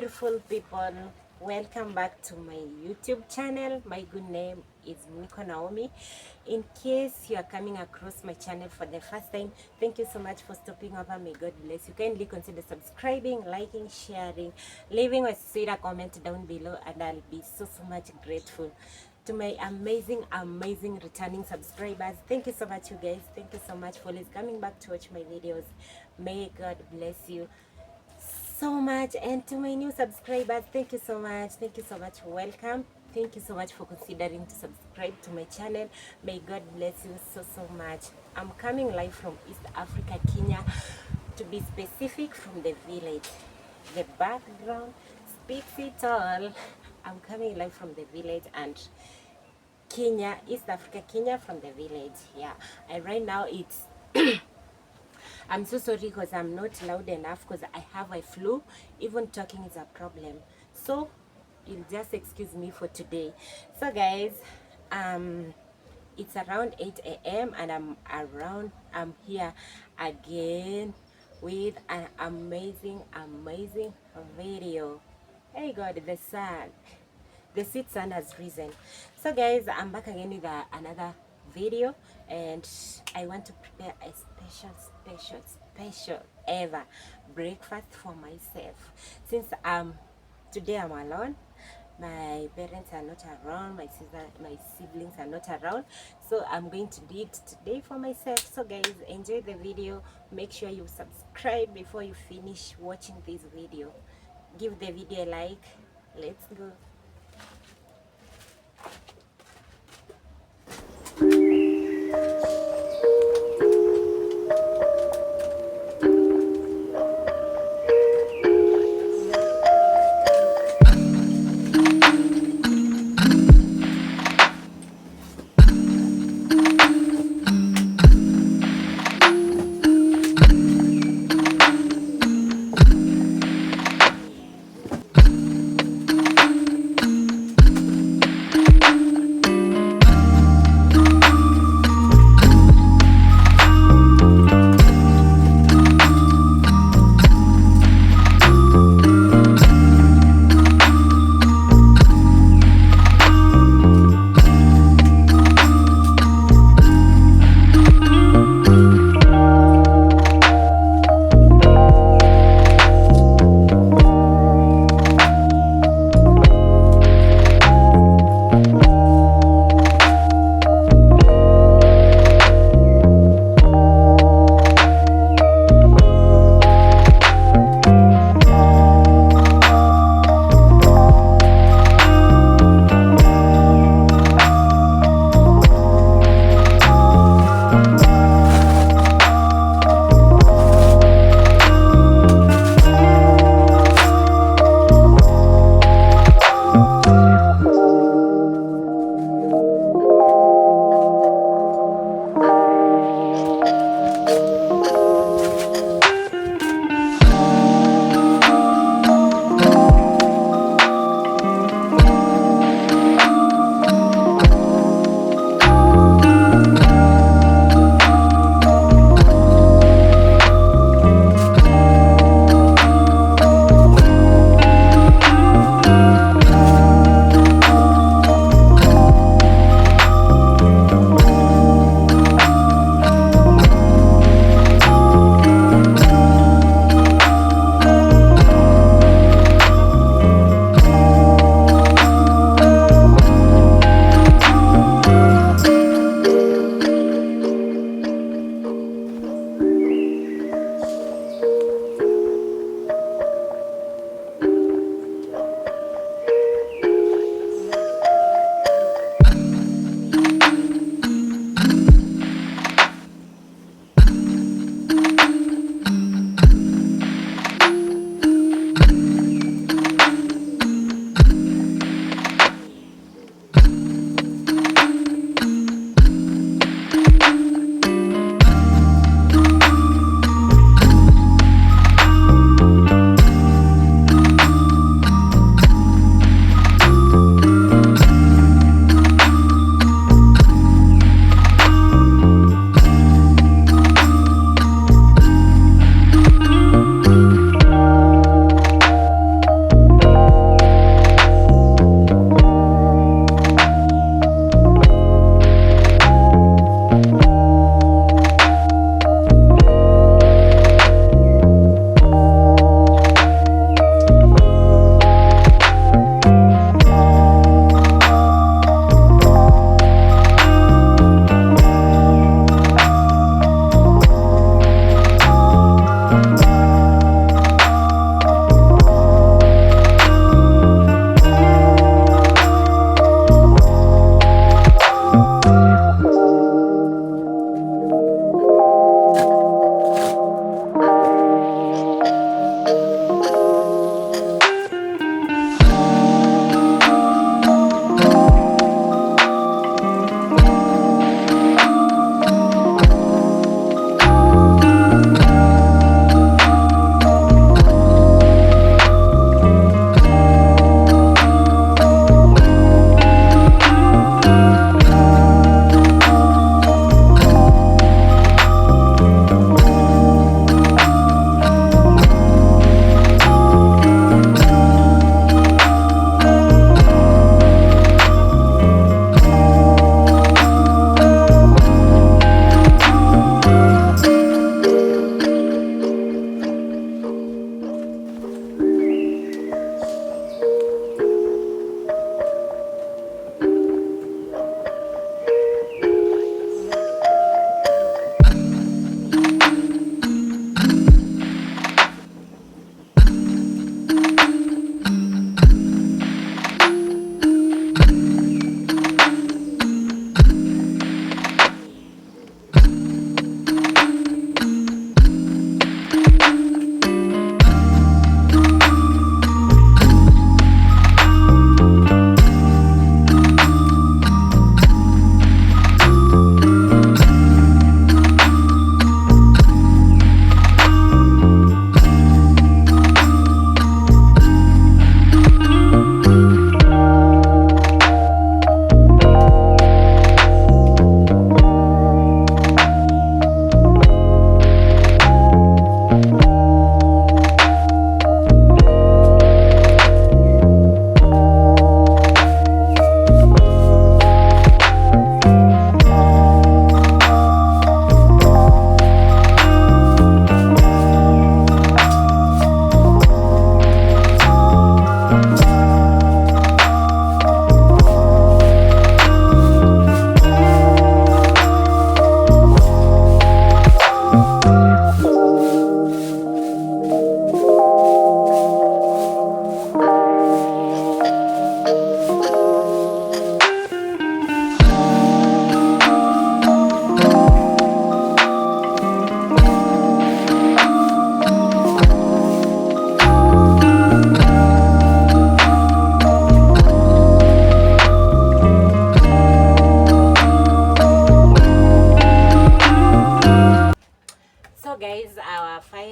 beautiful people, welcome back to my YouTube channel. My good name is Miko Naomi. In case you are coming across my channel for the first time, thank you so much for stopping over. May God bless you. Kindly consider subscribing, liking, sharing, leaving a sweet comment down below, and I'll be so much grateful. To my amazing returning subscribers, thank you so much, you guys. Thank you so much for always coming back to watch my videos. May God bless you so much. And to my new subscribers, thank you so much, welcome. Thank you so much for considering to subscribe to my channel. May God bless you so much. I'm coming live from East Africa, Kenya, to be specific, from the village. The background speaks it all. I'm coming live from the village, and Kenya, East Africa, Kenya, from the village. Yeah, and right now it's I'm so sorry because I'm not loud enough because I have a flu. Even talking is a problem. So you'll just excuse me for today. So guys, it's around 8 a.m. and I'm here again with an amazing video. Hey God, the sweet sun has risen. So guys, I'm back again with another video, and I want to prepare a special ever breakfast for myself. Since today I'm alone, my parents are not around, my siblings are not around, so I'm going to do it today for myself. So guys, enjoy the video. Make sure you subscribe before you finish watching this video. Give the video a like. Let's go.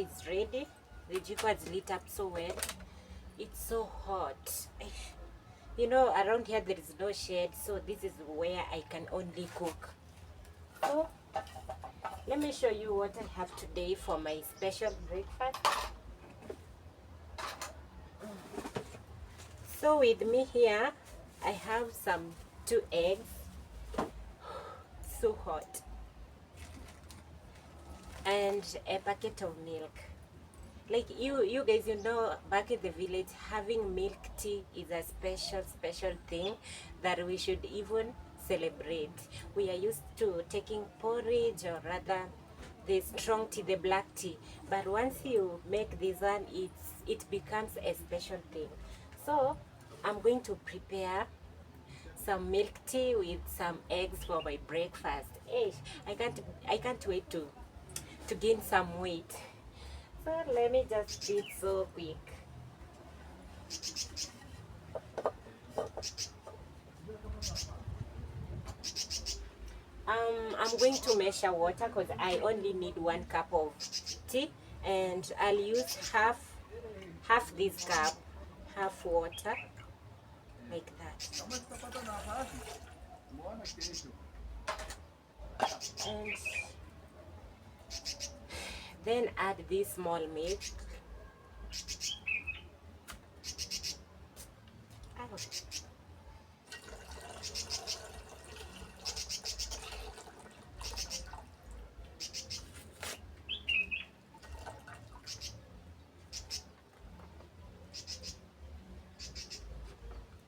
is ready. The jiko has lit up so well. It's so hot. You know, around here there is no shade, so this is where I can only cook. So let me show you what I have today for my special breakfast. So with me here, I have some 2 eggs. So hot. And a packet of milk. Like you guys, you know, back in the village, having milk tea is a special thing that we should even celebrate. We are used to taking porridge, or rather the strong tea, the black tea, but once you make this one, it becomes a special thing. So I'm going to prepare some milk tea with some eggs for my breakfast. Hey, I can't wait to gain some weight. So let me just do it so quick. I'm going to measure water because I only need 1 cup of tea, and I'll use half this cup, half water, like that. And then add this small milk. Ow.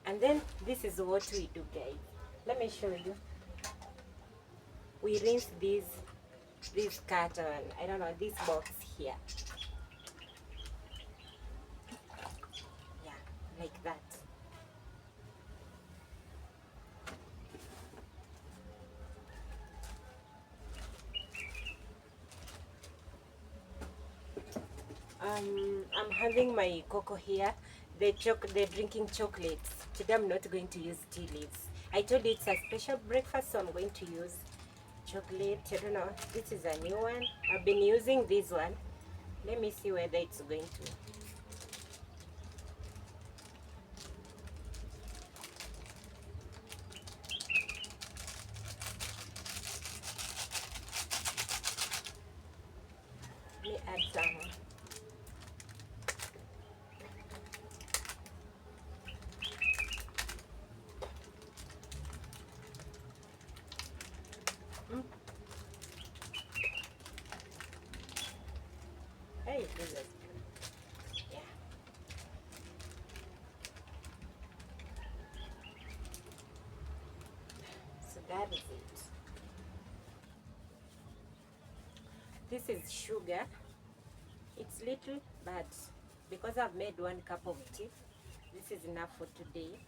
And then this is what we do, guys. Let me show you. We rinse this carton, I don't know, this box here. Yeah, like that. I'm having my cocoa here, the drinking chocolates. Today I'm not going to use tea leaves. I told you it's a special breakfast, so I'm going to use chocolate. I don't know, this is a new one. I've been using this one. Let me see whether it's going to. Let me add some. Hey, goodness. Yeah. So that is it. This is sugar. It's little, but because I've made 1 cup of tea, this is enough for today.